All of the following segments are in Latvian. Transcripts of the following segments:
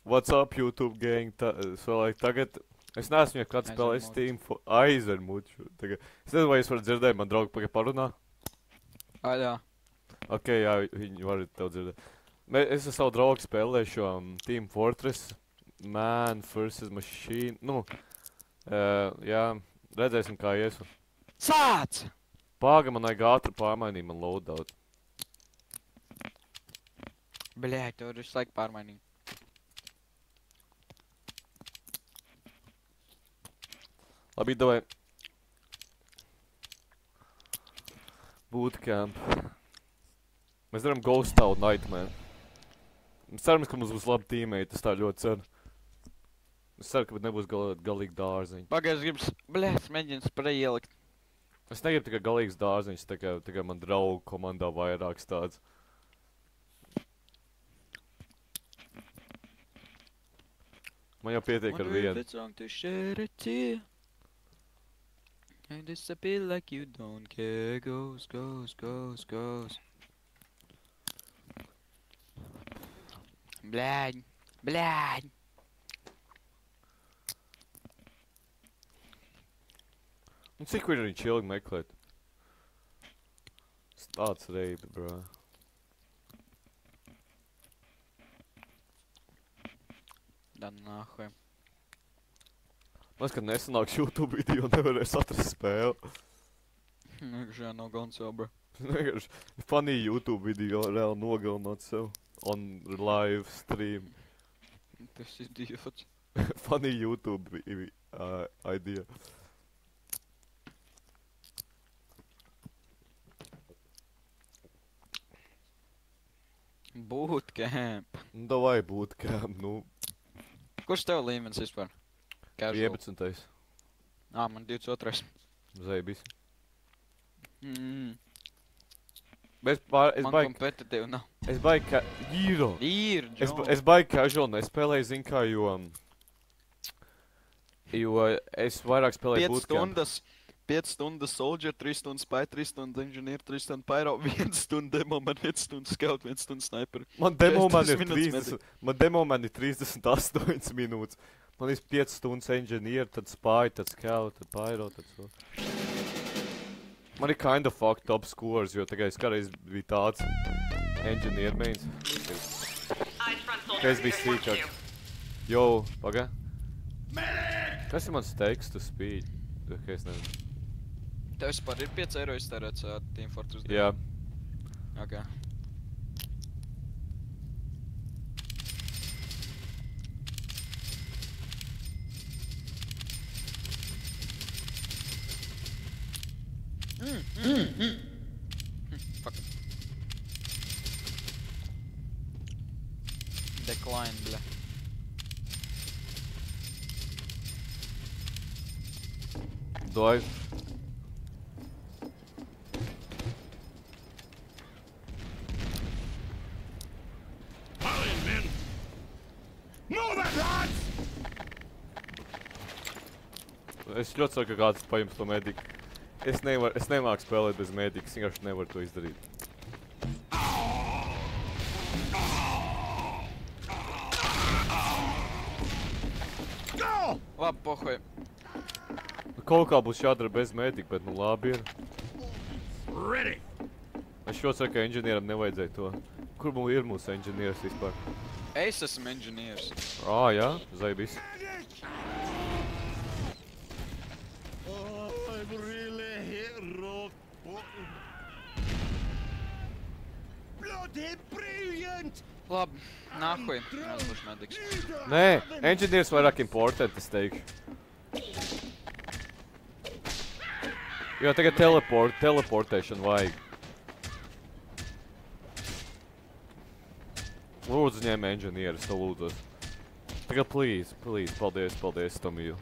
What's up, YouTube gang? So, like, tagad es neesmu jau kāds spēlējis Steam aizvermuču. Es nezinu, vai jūs varat dzirdēt, man draugi pagaid parunā. Jā. Ok, jā, viņi var tev dzirdēt. Es ar savu draugu spēlēju šo Team Fortress, Man vs. Machine. Nu, jā, redzēsim, kā ies. Sāc! Pāga, man vajag ātri pārmainīt, man loadout. Bļēj, tev visu laiku pārmainīt. Labi, davai. Bootcamp. Mēs darām Ghost Out Nightmare. Mēs cerams, ka mums būs labi teammate, es tā ļoti ceru. Es ceru, ka nebūs galīgi dārziņi. Pagaid, es gribu, bļēj, es mēģinu spreju ielikt. Es negribu tikai galīgs dārziņš, tikai man draugu komandā vairāks tāds. Man jau pietiek ar vienu. And disappear like you don't care. Goes. Bļēj. Un cik viņi ilgi meklēt? Tas tāds reibi, bro. Da nāhuj. Man kad nesanāks YouTube video, nevarēs atrast spēli. Vienkārši nav gans jau, bro. Vienkārši funny YouTube video reāli nogalināt sev. On live stream. Tas idiots. Funny YouTube idea. Bootcamp. Davai bootcamp, nu. Kurš tev līmenis vispār? 11. Man 22. Zaibis. Man kompetitīvi nav. Es baigi Es baigi casual nespēlēju, zin kā, jo es vairāk spēlēju bootcamp. 5 stundas soldier, 3 stundas spy, 3 stundas engineer, 3 stundas pyro, 1 stunda demo, man 1 stunda scout, 1 stunda sniper. Man demo man ir 38 minūtes. Man ir 5 stundas engineer, tad spy, tad scout, tad pyro, tad so. Man ir kinda fucked up scores, jo tagad es kādreiz biju tāds engineer mains. Ka es biju sīkāks. Jo, pagā. Kas ir mans text to speed? Ka es nezinu. Tev vispār ir 5 eiro iztērēts Team Fortress 2? Jā. Ok. Fuck. Decline, bля. Давай. Es ļoti ceru, ka kāds paņems to mediku. Es nemāku spēlēt bez medika, es vienkārši nevaru to izdarīt. Labi, pohuj. Kaut kā būs jādara bez medika, bet nu labi ir. Es ļoti ceru, ka engineeram nevajadzēja to. Kur ir mūsu engineers vispār? Es esmu engineers. Jā, zaibis. Labi, nāhuj. Es būšu mediks. Nē, engineers vairāk important, es teikšu. Jo tagad teleportēšanu vajag. Lūdzu ņem engineers, to lūdzos. Tagad please, paldies, Tomiju.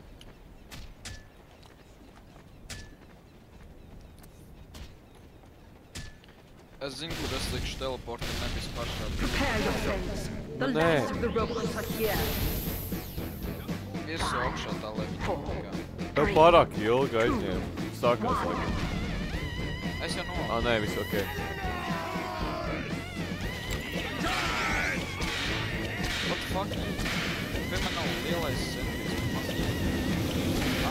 Es zinu, kur es likšu teleportu, nebis pašā. Prepare yourselves. The last of the robots are here. Viesu augšā tā, lai viņi tikā. Tev pārāk ilgi aizņēma. Sākās laikam. Es jau nolaidu. Nē, viss ok. What the fuck? Pirmā nav lielais centrs, mazliet.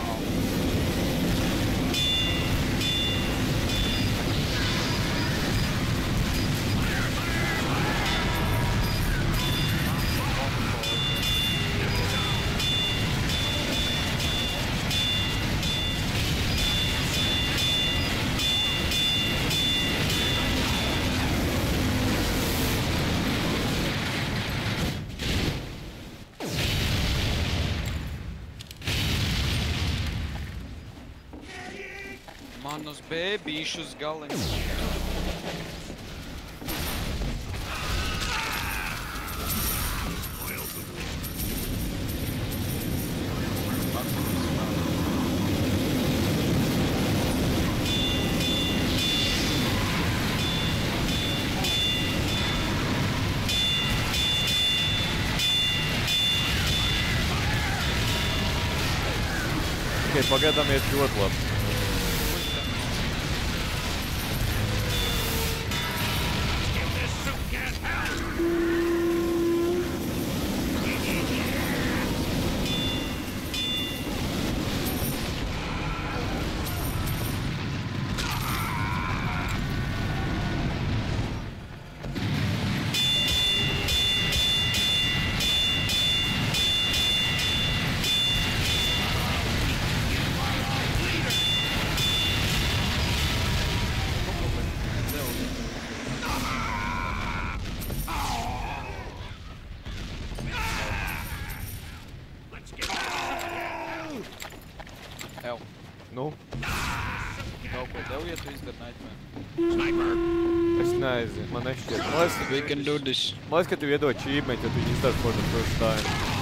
Manus bēbīšus galiņus. Okay, pagaidām iet ļoti labi. Ew. Nu, Kaut ko tev iet, tu izdari nightmare. es nezinu, man nešķiet. Man We can do this. liekas, ka tu iedod achievement, ja tu viņu izdari for the first time.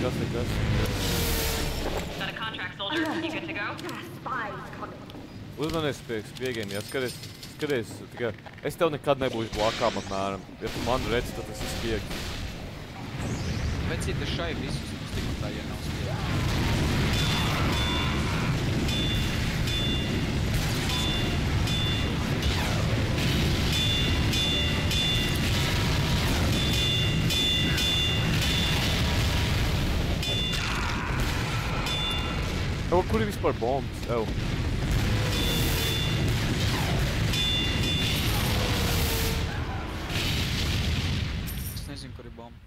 Nekas, nekas. Is that a contract, soldier? You good to go? Spies coming. Uzmanies pie spiegiem, ja skaties, tikai es tev nekad nebūšu blakām apmēram. Ja tu mani redzi, tad tas ir spiegs. Vecīte šai visus, tik un tā, ja nav spiegā. Kur ir vispār bombas? Ew. Es nezinu, kur ir bomba.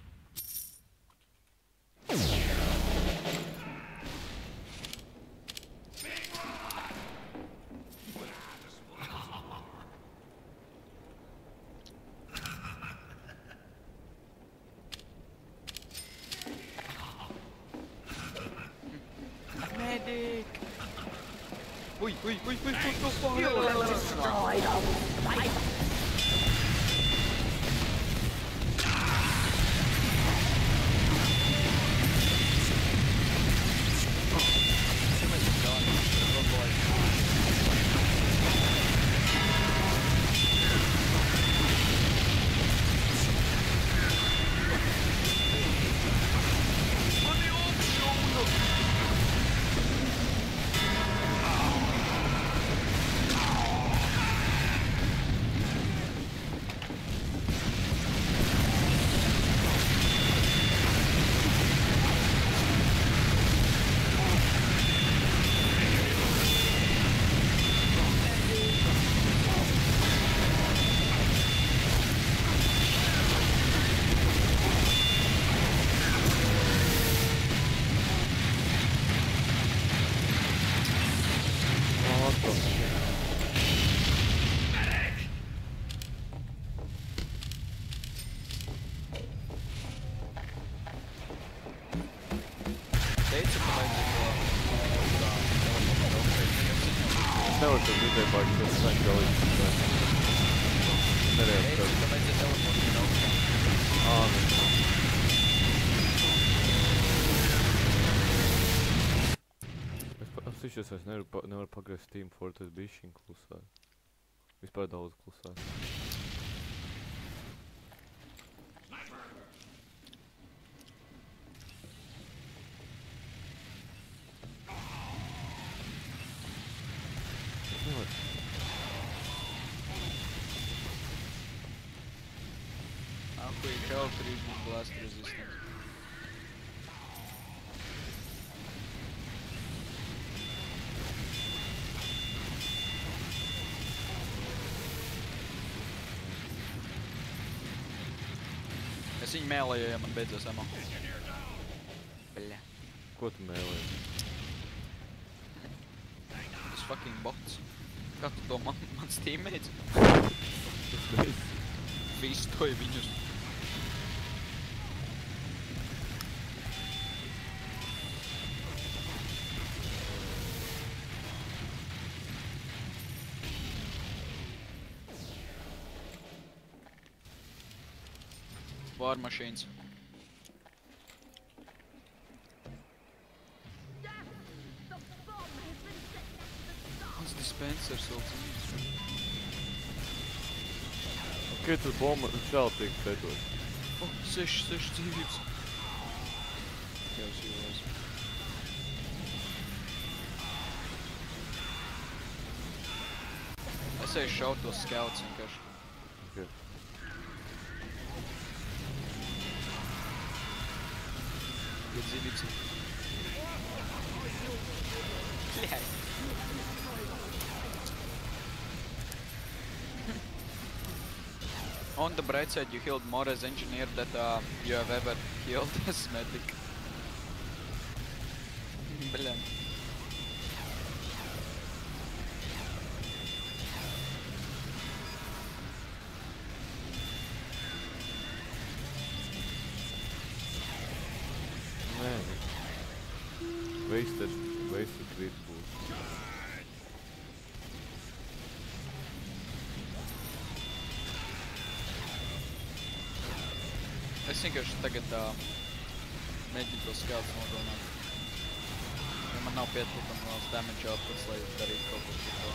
Medic! Ui, go You will destroy the spider. Es nevaru tur vidē baigi, tas saņem galīgi. Nereāli Teicu, ka vajadzēja teleportu ir augšā. Es tišies vairs nevaru pagriezt Team Fortress bišķiņ klusāk. Vispār daudz klusāk. Nākuj, health reboot blast resistance. Es viņu mēlēju, ja man beidzās ammo. Bļa. Ko tu mēlēji? Tas fucking bots. Kā tu to mans teammates? Vistoja viņus. War machines. Mans dispensers vēl dzīves. Ok, tas bomba šāli tiek pētot. Oh, 6 dzīvības. Jau es jūlos. Es eju šaut tos scouts vienkārši. Ok. Ir dzīvības. Bļai. On the bright side, you killed more as engineer that you have ever killed as medic. Блин. Nē. Wasted crit būs. Es vienkārši tagad mēģinu to scouts nogalināt. Ja man nav pietiekami liels damage outputs, lai darītu kaut ko par to.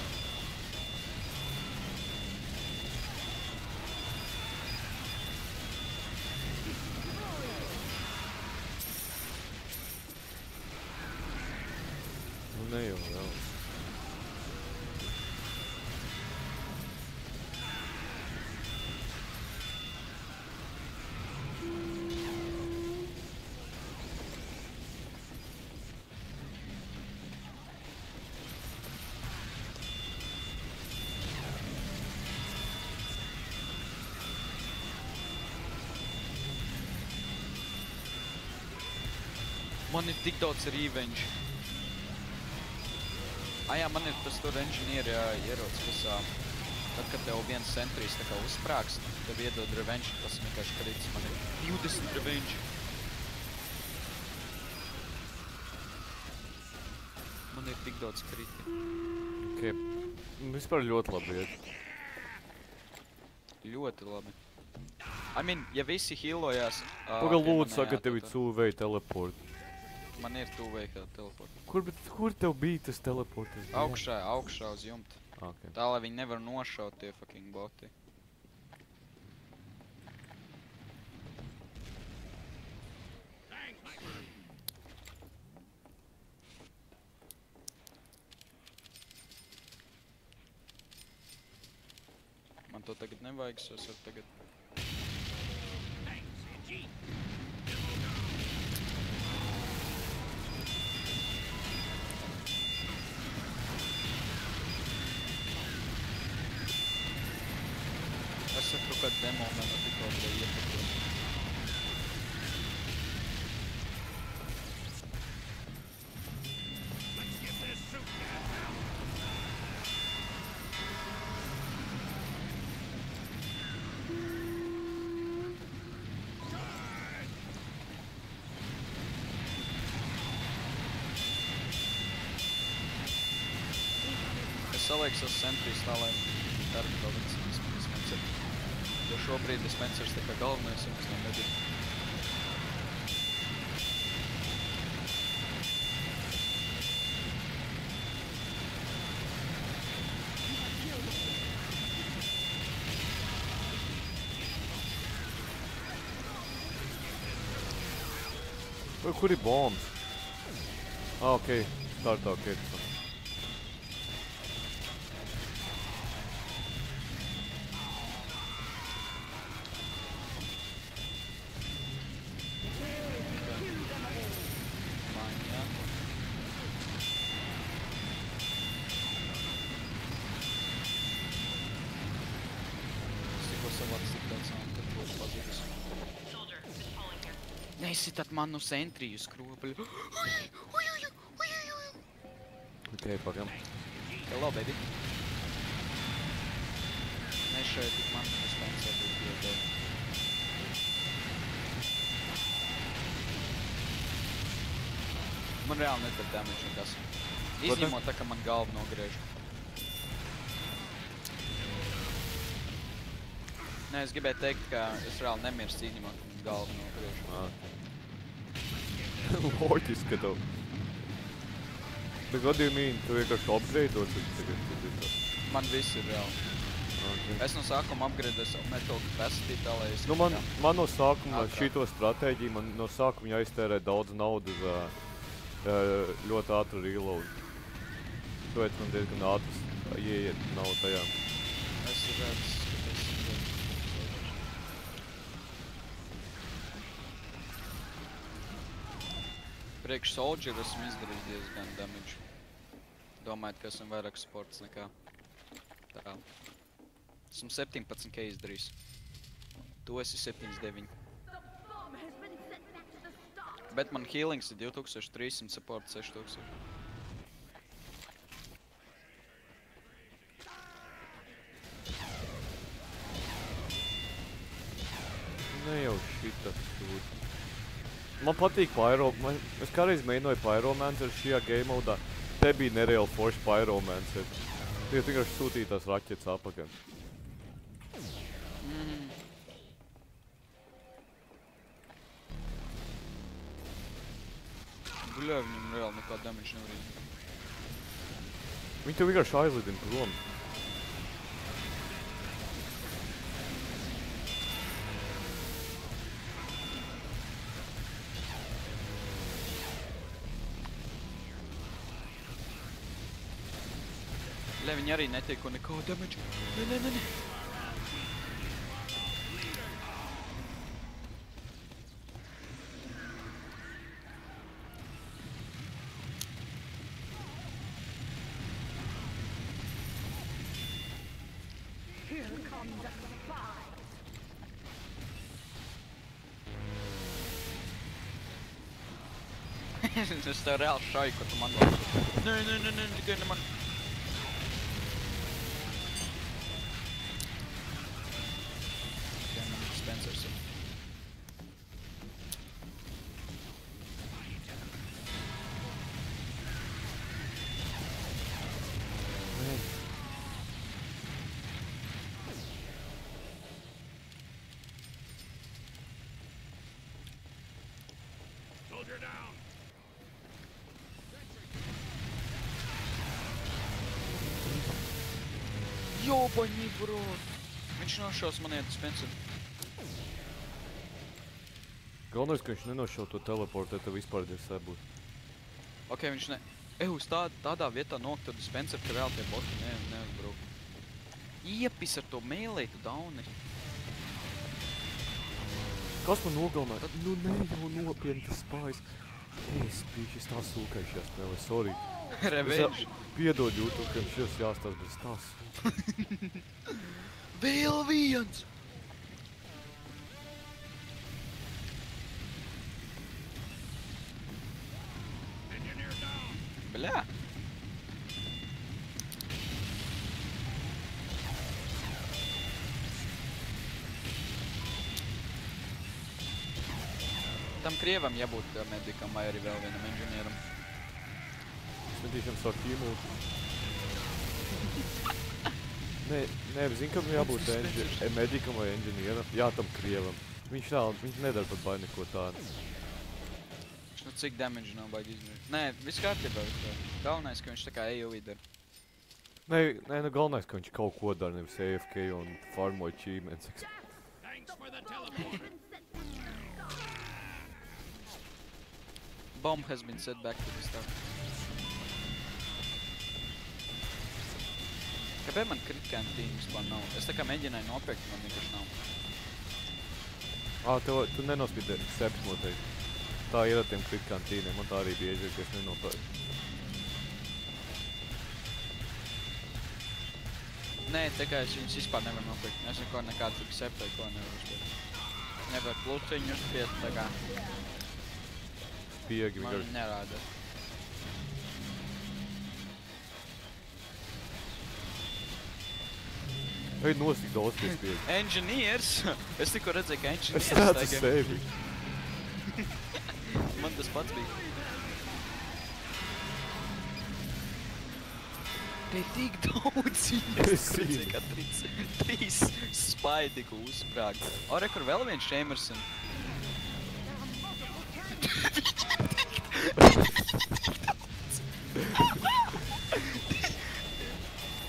Nu ne jau vēl. Man ir tik daudz revenge. Jā, man ir tas tur engineer ierots, kas tad, kad tev viens centrīs tā kā uzsprāgst, tev iedod revenge, tas vienkārši krits. Man ir 20 revenge. Man ir tik daudz kriti. Ok. Vispār ļoti labi iet. Ļoti labi. I mean, ja visi healojās... Paga lūdzu saka, tev ir two-way teleport. Man ir two-way teleport. Kur tev bija tas teleports? Augšā uz jumta. Okay. Tā, lai viņi nevar nošaut tie fucking boti. Man to tagad nevajag, so es varu tagad... Es saprotu, ka demo man tikko bija iepatot. Es paliek savs centrīs tā, lai darbi to dispenser. Jo šobrīd dispensers tā kā galvenais, un es tam nedinu. Kur ir bombs? Okei, startā okei. Nesit man no centriju skropaļu. Okei, pagam. Hello, baby. Nešai tik man dispenser būtu iedod. Man reāli netar damage nekas. Izņemot tā, ka man galvu nogriež. Nē, es gribēju teikt, ka es reāli nemirst izņemot, ka man galvu nogriež. Loģiski, ka tev. Bet what do you mean? Tu vienkārši upgrade'ot tagad? Man viss ir reāli. Okay. Es no sākuma upgrade'u savu metal capacity tā, lai es... Nu, man no sākuma šito stratēģiju, man no sākuma jāiztērē daudz naudu uz ļoti ātru reload. Tāpēc man diezgan ātrs ieiet nav tajā. Es redzu, ka es priekš soldier esmu izdarījis diezgan damage. Domājot, ka esmu vairāk sports nekā tā. Esmu 17k izdarījis. Tu esi 79. Bet man healings ir 2300, support 6000. Ne jau šitas sūd. Man patīk Pyro, es kādreiz mēģināju Pyromancer šajā game modā. Te bija nereāli forši Pyromancer. Tie vienkārši sūtīja tās raķetes apakaļ. Guļā, viņam reāli nekā damage nevarīja. Viņi tev vienkārši aizlidina prom. Lai viņi arī netieko neko damage. Nē. Here comes a spy. Es tev reāli šauju, ko tu man vēl. Nē, tikai ne man. Dispensers. Soldier down. Jobaņi, bro! Viņš nošaus man iet dispenseru. Galvenais, ka viņš nenošauj to teleportē, tev vispār ir sabūt. Ok, viņš ne... uz tādā vietā nokt to dispenseru, ka vēl tie boti neuzbruk. Iepis ar to mēlītu dauni. Kas man nogalināja? Nu ne jau nopietni tas spājas. Es biju šis tā sūkais šajā spēlē, sorry. Revenge. Piedod YouTube, ka jums šis jāstās bez tās. Vēl viens! Bļā! Tam krievam jābūt medikam vai arī vēl vienam inženieram. Es medīšam savu ķīmūtu. Nē, zini, kam jābūt medikam vai inženieram? Jā, tam krievam. Viņš nedara pat baigi neko tādu. Nu cik damage nav baigi izmērīt? Nē, viss kārtībā. Galvenais, ka viņš tā kā AoE dara. Nē, nu galvenais, ka viņš kaut ko dara, nevis AFK un farmoja achievements. Bomb has been set back to the start. Kāpēc man crit canteen vispār nav? Es tā kā mēģināju nopirkt, man vienkārši nav. Tu nenospīdi sept noteikti. Tā ir ar tiem crit cantīniem, man tā arī bija ieģēr, ka es nenopērku. Nē, tā kā es viņus vispār nevaru nopirkt. Es nekādu accept vai ko nevaru uzspiet. Nevar pluciņu uzspiet, tā kā. Spiegi Man vienkārši. nerāda. Ej, nost tik daudz tie spiegi. Engineers! Es tikko redzēju, ka Es engineers redzu tagad. sevi. Man tas pats bija. Te ir tik daudz viņas. Es zinu. Redzēju, ka trīs spaidi tika uzsprāgt. O, re, kur vēl viens Shamerson.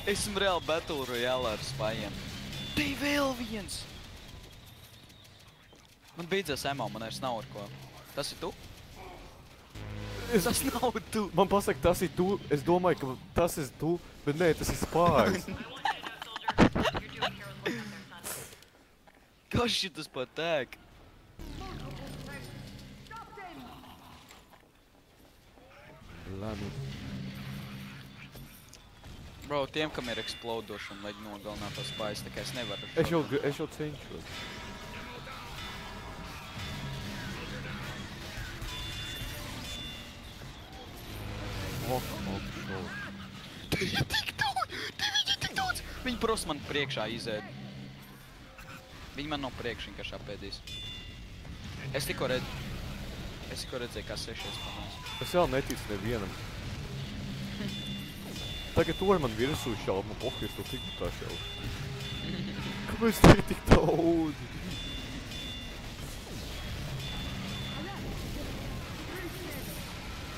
Esmu reāli Battle Royale ar spājiem. Te ir vēl viens! Man beidzās ammo, man vairs nav ar ko. Tas ir tu? Tas nav tu! Man pasaka, tas ir tu, es domāju, ka tas ir tu, bet nē, tas ir spājas. Kas šitas patēk? Labi. Bro, tiem, kam ir explodošana, vajag nogalināt to spājas, tā kā es nevaru. Es jau cenšos. Te ir tik daudz! Viņi pros man priekšā izēd. Viņi man no priekš vienkārši apēdīs. Es tikko redzēju, kā 6 panās. Es vēl neticu nevienam. Tagad tu ar man virsū šaubu, man pohi, es to tik tā šaubu. Kāpēc te ir tik daudz?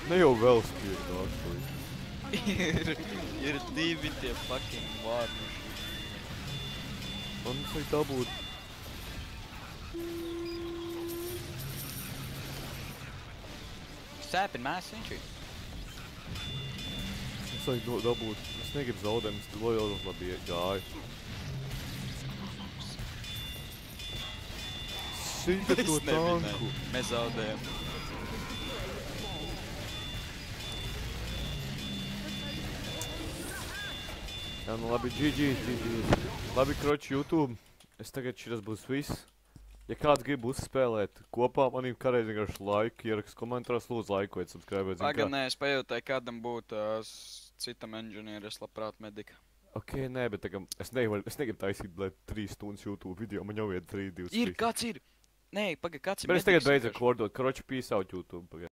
Ne jau vēl spiegi nāk to. Ir divi tie fucking vārnuši. Man vajag dabūt. Sēpin mēs viņš ir. Es vajag dabūt. Es negribu zaudējumus, tu lojāli labi gāju. Sita to tanku. Mēs zaudējam. Jā, nu labi, GG. Labi, kroči, YouTube. Es tagad šitas būs viss. Ja kāds grib uzspēlēt kopā, manīm kādreiz vienkārši laiku ierakst komentāros, lūdzu laikojiet, subscribēt. Paga, nē, es pajūtāju, kādam būtu citam engineeri, es labprāt medika. Ok, nē, bet tagad es negribu taisīt, lai 3 stundas YouTube video, man jau iet 3, 2, 3. Ir, kāds ir? Nē, paga, kāds ir Bet es tagad mediks beidzu vienkārši? rekordot, kroči, peace out YouTube. Pagaid.